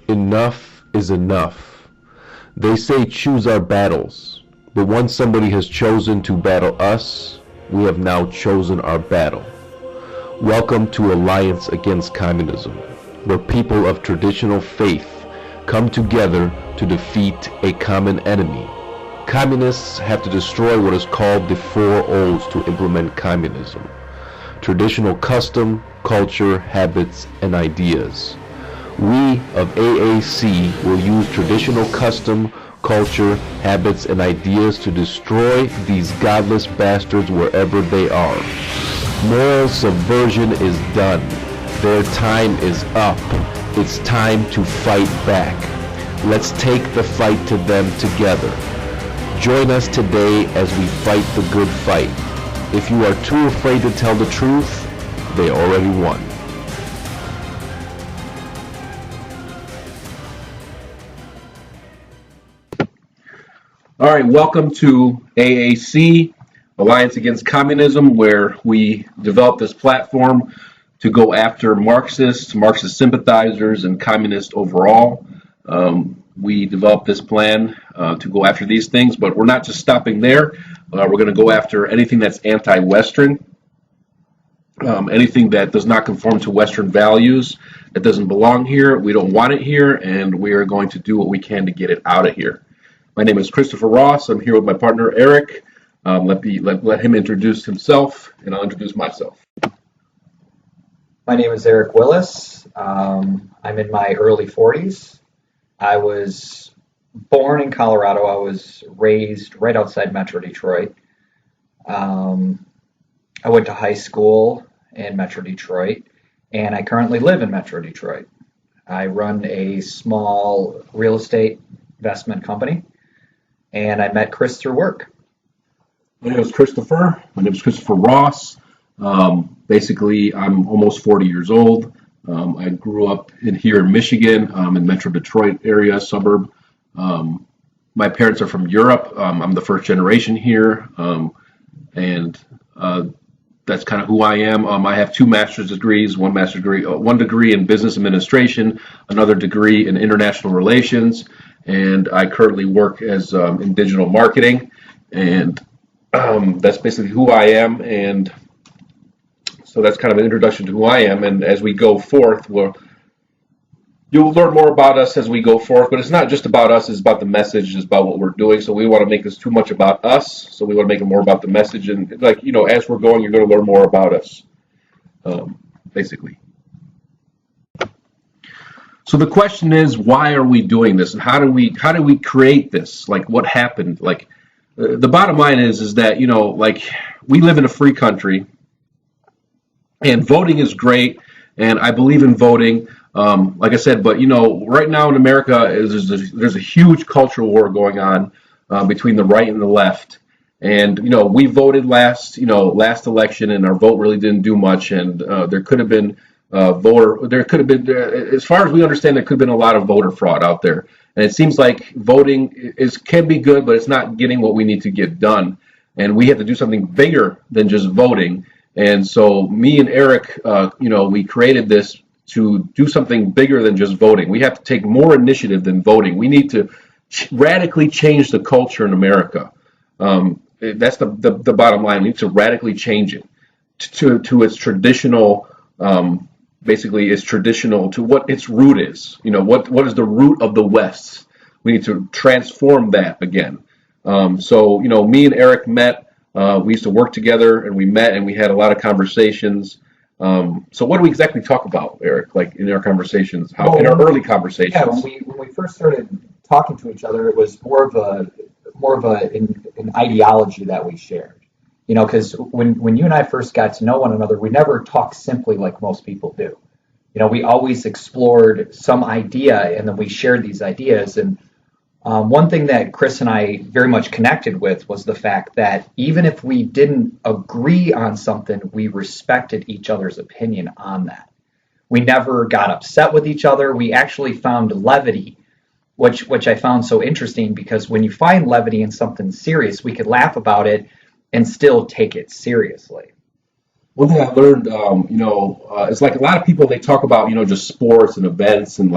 Enough is enough. They say choose our battles, but once somebody has chosen to battle us, we have now chosen our battle. Welcome to Alliance Against Communism, where people of traditional faith come together to defeat a common enemy. Communists have to destroy what is called the 4 O's to implement communism: traditional custom, culture, habits, and ideas. We of AAC will use traditional custom, culture, habits, and ideas to destroy these godless bastards wherever they are. Moral subversion is done. Their time is up. It's time to fight back. Let's take the fight to them together. Join us today as we fight the good fight. If you are too afraid to tell the truth, they already won. All right, welcome to AAC, Alliance Against Communism, where we developed this platform to go after Marxist sympathizers, and communists overall. We developed this plan to go after these things, but we're not just stopping there. We're going to go after anything that's anti-Western, anything that does not conform to Western values, that doesn't belong here. We don't want it here, and we are going to do what we can to get it out of here. My name is Christopher Ross. I'm here with my partner, Eric. Let him introduce himself, and I'll introduce myself. My name is Eric Willis. I'm in my early 40s. I was born in Colorado. I was raised right outside Metro Detroit. I went to high school in Metro Detroit, and I currently live in Metro Detroit. I run a small real estate investment company, and I met Chris through work. My name is Christopher. My name is Christopher Ross. Basically, I'm almost 40 years old. I grew up here in Michigan, in Metro Detroit area, suburb. My parents are from Europe. I'm the first generation here, and that's kind of who I am. I have 2 master's degrees, one degree in business administration, another degree in international relations, and I currently work as in digital marketing, and that's basically who I am. And so that's kind of an introduction to who I am. And as we go forth, you'll learn more about us as we go forth. But it's not just about us; it's about the message, it's about what we're doing. So we want to make this too much about us. So we want to make it more about the message. And as we're going, you're going to learn more about us, basically. So the question is, why are we doing this, and how do we create this? Like, what happened? Like, the bottom line is that we live in a free country, and voting is great, and I believe in voting. Like I said, but right now in America there's a huge cultural war going on between the right and the left. And we voted last election, and our vote really didn't do much, and there could have been as far as we understand, there could have been a lot of voter fraud out there. And it seems like voting can be good, but it's not getting what we need to get done. And we have to do something bigger than just voting. And so me and Eric, we created this to do something bigger than just voting. We have to take more initiative than voting. We need to radically change the culture in America. That's the bottom line. We need to radically change it to its traditional. Basically, it's traditional to what its root is. What is the root of the West? We need to transform that again. So me and Eric met. We used to work together, and we met, and we had a lot of conversations. So what do we exactly talk about, Eric? Like in our conversations, in our early conversations? Yeah, when we first started talking to each other, it was more of an ideology that we shared. Because when you and I first got to know one another, we never talked simply like most people do. We always explored some idea, and then we shared these ideas. And one thing that Chris and I very much connected with was the fact that even if we didn't agree on something, we respected each other's opinion on that. We never got upset with each other. We actually found levity, which I found so interesting, because when you find levity in something serious, we could laugh about it and still take it seriously. One thing I learned, it's like a lot of people, they talk about, just sports and events and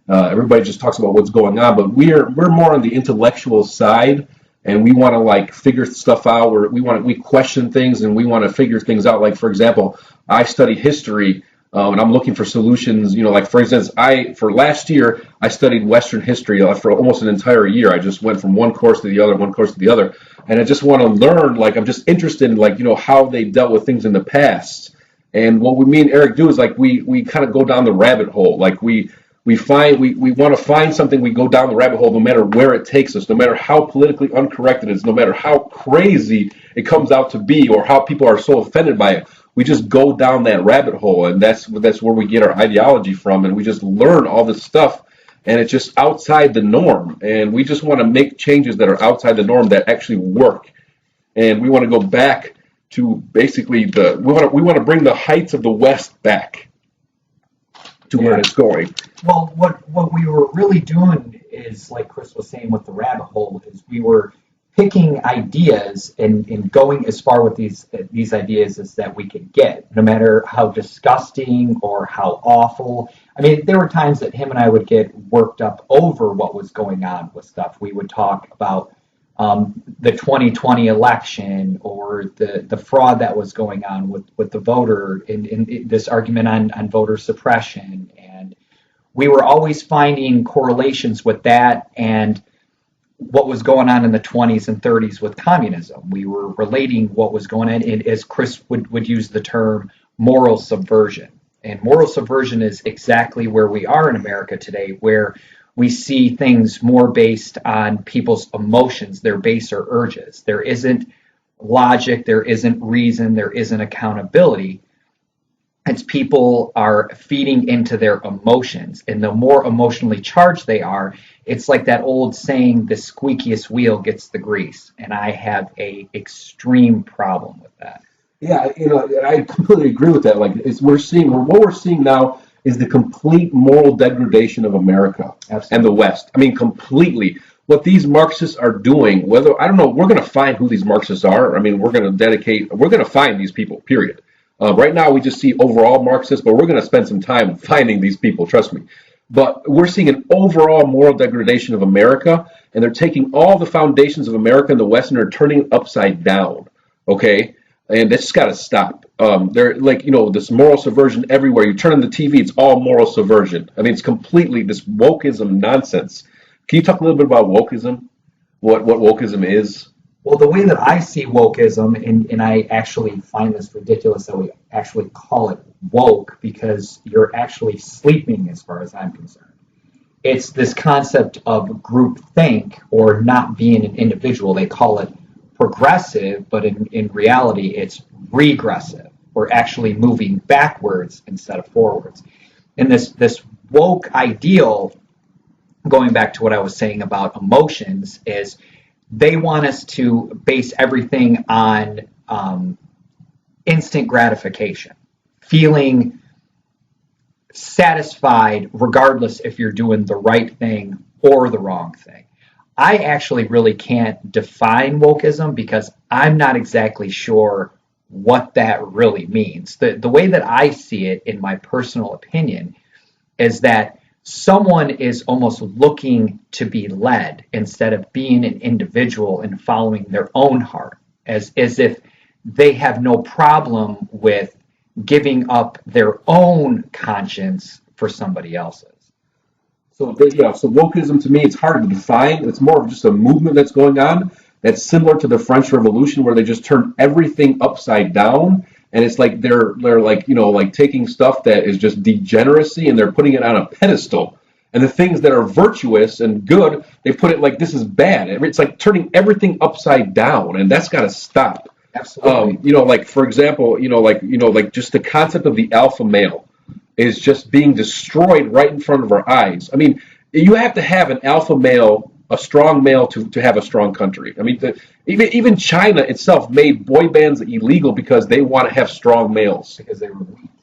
Everybody just talks about what's going on, but we're more on the intellectual side, and we want to like figure stuff out. We question things and we want to figure things out. Like for example, I study history. And I'm looking for solutions, like for instance, for last year, I studied Western history for almost an entire year. I just went from one course to the other, one course to the other. And I just want to learn, like, I'm just interested in, like, how they dealt with things in the past. And what me and Eric do is, like, we kind of go down the rabbit hole. Like, we want to find something, we go down the rabbit hole no matter where it takes us, no matter how politically incorrect it is, no matter how crazy it comes out to be or how people are so offended by it. We just go down that rabbit hole, and that's where we get our ideology from, and we just learn all this stuff, and it's just outside the norm, and we just want to make changes that are outside the norm that actually work, and we want to go back to basically we want to bring the heights of the West back to where it's going. Well, what we were really doing is, like Chris was saying with the rabbit hole, is we were picking ideas and going as far with these ideas as that we could get, no matter how disgusting or how awful. I mean, there were times that him and I would get worked up over what was going on with stuff. We would talk about the 2020 election or the fraud that was going on with the voter in this argument on voter suppression. And we were always finding correlations with that and what was going on in the 20s and 30s with communism. We were relating what was going on, and as Chris would use the term, moral subversion. And moral subversion is exactly where we are in America today, where we see things more based on people's emotions, their baser urges. There isn't logic, there isn't reason, there isn't accountability. It's people are feeding into their emotions, and the more emotionally charged they are, it's like that old saying, the squeakiest wheel gets the grease, and I have a extreme problem with that. Yeah, I completely agree with that. Like, what we're seeing now is the complete moral degradation of America. Absolutely. And the West. I mean, completely. What these Marxists are doing, I don't know, we're going to find who these Marxists are. I mean, we're going to find these people, period. Right now, we just see overall Marxists, but we're going to spend some time finding these people, trust me. But we're seeing an overall moral degradation of America, and they're taking all the foundations of America and the West and they're turning it upside down, okay? And that's got to stop. They're like, this moral subversion everywhere. You turn on the TV, it's all moral subversion. I mean, it's completely this wokeism nonsense. Can you talk a little bit about wokeism? What wokeism is? Well, the way that I see wokeism, and I actually find this ridiculous that we actually call it woke, because you're actually sleeping as far as I'm concerned. It's this concept of groupthink or not being an individual. They call it progressive, but in reality, it's regressive. We're actually moving backwards instead of forwards. And this woke ideal, going back to what I was saying about emotions, is they want us to base everything on instant gratification, feeling satisfied regardless if you're doing the right thing or the wrong thing. I actually really can't define wokeism because I'm not exactly sure what that really means. The way that I see it, in my personal opinion, is that someone is almost looking to be led instead of being an individual and following their own heart, as if they have no problem with giving up their own conscience for somebody else's. So wokeism, to me, it's hard to define. It's more of just a movement that's going on that's similar to the French Revolution, where they just turn everything upside down. And it's like they're like taking stuff that is just degeneracy and they're putting it on a pedestal. And the things that are virtuous and good, they put it like this is bad. It's like turning everything upside down, and that's got to stop. Absolutely. Like for example, just the concept of the alpha male is just being destroyed right in front of our eyes. I mean, you have to have an alpha male, a strong male, to have a strong country. I mean, even China itself made boy bands illegal because they want to have strong males.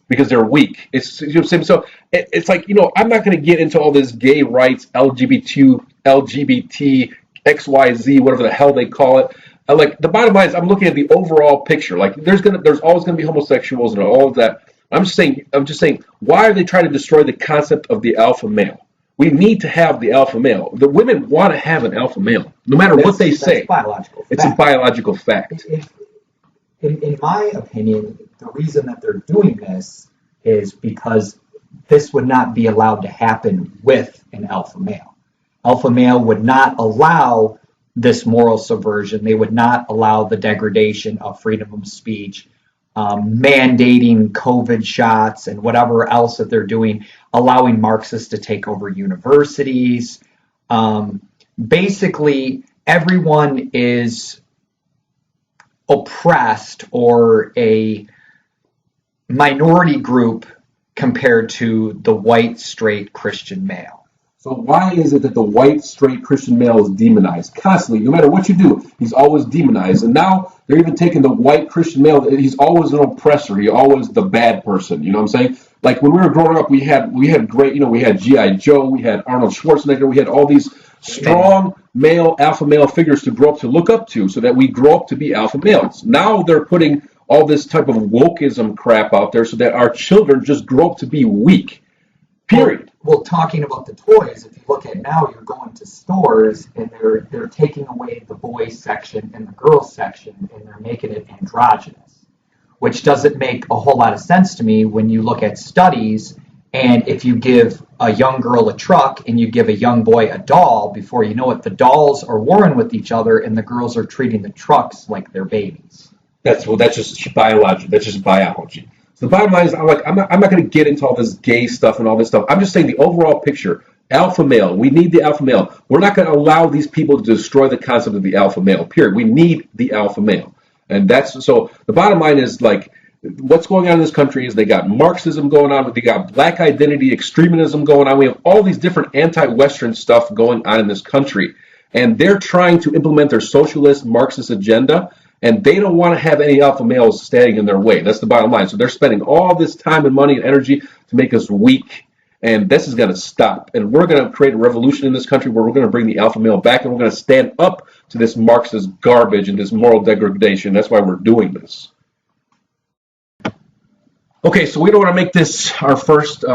Because they're weak. It's, you know what I'm saying? So it's like, I'm not going to get into all this gay rights, LGBT, XYZ, whatever the hell they call it. Like, the bottom line is I'm looking at the overall picture. Like, there's always going to be homosexuals and all of that. I'm just saying, why are they trying to destroy the concept of the alpha male? We need to have the alpha male. The women want to have an alpha male, no matter what they say. Biological fact. It's a biological fact. In my opinion, the reason that they're doing this is because this would not be allowed to happen with an alpha male. Alpha male would not allow this moral subversion. They would not allow the degradation of freedom of speech, mandating COVID shots and whatever else that they're doing, allowing Marxists to take over universities. Basically, everyone is oppressed or a minority group compared to the white, straight Christian male. So why is it that the white, straight Christian male is demonized constantly? No matter what you do, he's always demonized. And now they're even taking the white Christian male. He's always an oppressor. He's always the bad person. You know what I'm saying? Like when we were growing up, we had great, we had G.I. Joe, we had Arnold Schwarzenegger, we had all these strong male, alpha male figures to grow up to look up to so that we grow up to be alpha males. Now they're putting all this type of wokeism crap out there so that our children just grow up to be weak. Period. Well, talking about the toys, if you look at now, you're going to stores and they're taking away the boys section and the girls section and they're making it androgynous, which doesn't make a whole lot of sense to me when you look at studies. And if you give a young girl a truck and you give a young boy a doll, before you know it, the dolls are warring with each other and the girls are treating the trucks like they're babies. That's just biology. That's just biology. So the bottom line is, I'm not going to get into all this gay stuff and all this stuff. I'm just saying the overall picture. Alpha male. We need the alpha male. We're not going to allow these people to destroy the concept of the alpha male. Period. We need the alpha male. And that's so. The bottom line is like what's going on in this country is they got Marxism going on, they got black identity, extremism going on. We have all these different anti-Western stuff going on in this country, and they're trying to implement their socialist Marxist agenda. And they don't want to have any alpha males standing in their way. That's the bottom line. So they're spending all this time and money and energy to make us weak. And this is going to stop. And we're going to create a revolution in this country where we're going to bring the alpha male back and we're going to stand up to this Marxist garbage and this moral degradation. That's why we're doing this. Okay, so we don't want to make this our first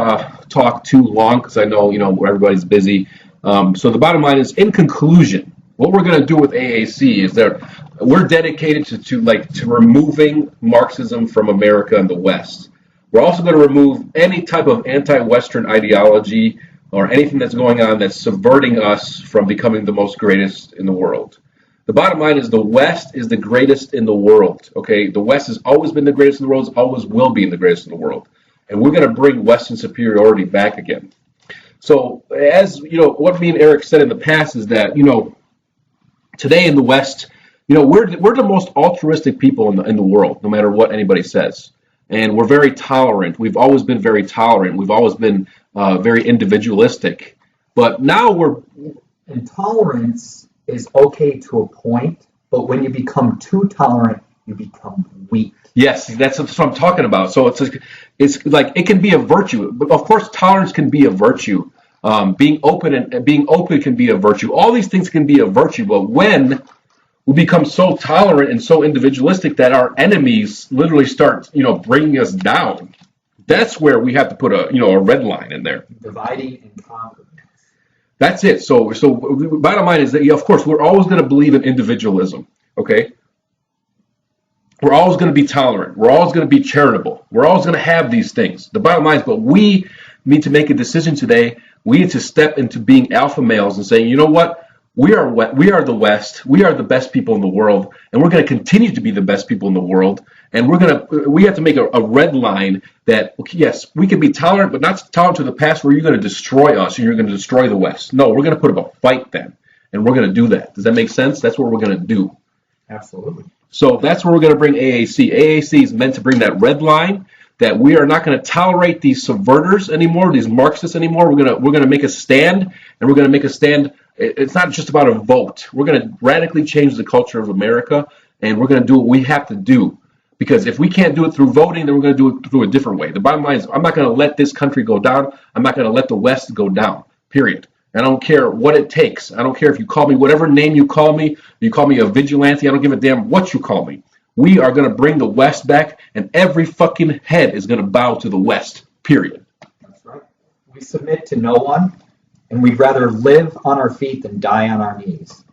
talk too long because I know, everybody's busy. So the bottom line is, in conclusion, what we're going to do with AAC is that we're dedicated to removing Marxism from America and the West. We're also going to remove any type of anti-Western ideology or anything that's going on that's subverting us from becoming the most greatest in the world. The bottom line is the West is the greatest in the world. Okay, the West has always been the greatest in the world, always will be the greatest in the world, and we're going to bring Western superiority back again. So, as what me and Eric said in the past is that today in the West, we're the most altruistic people in the world, no matter what anybody says. And we're very tolerant. We've always been very tolerant. We've always been very individualistic. But now intolerance is okay to a point, but when you become too tolerant, you become weak. Yes, that's what I'm talking about. So it's like it can be a virtue. But of course, tolerance can be a virtue. Being open can be a virtue. All these things can be a virtue. But when we become so tolerant and so individualistic that our enemies literally start, bringing us down, that's where we have to put a red line in there. Dividing and conquering. That's it. So bottom line is that, of course, we're always going to believe in individualism. Okay. We're always going to be tolerant. We're always going to be charitable. We're always going to have these things. The bottom line is, but we need to make a decision today. We need to step into being alpha males and saying, you know what? We are the West. We are the best people in the world, and we're going to continue to be the best people in the world. And we have to make a red line that, okay, yes, we can be tolerant, but not tolerant to the past where you're going to destroy us and you're going to destroy the West. No, we're going to put up a fight then, and we're going to do that. Does that make sense? That's what we're going to do. Absolutely. So that's where we're going to bring AAC. AAC is meant to bring that red line that we are not going to tolerate these subverters anymore, these Marxists anymore. We're going to make a stand, and we're going to make a stand. It's not just about a vote. We're going to radically change the culture of America, and we're going to do what we have to do. Because if we can't do it through voting, then we're going to do it through a different way. The bottom line is, I'm not going to let this country go down. I'm not going to let the West go down, period. I don't care what it takes. I don't care if you call me whatever name you call me a vigilante. I don't give a damn what you call me. We are going to bring the West back, and every fucking head is going to bow to the West, period. That's right. We submit to no one, and we'd rather live on our feet than die on our knees.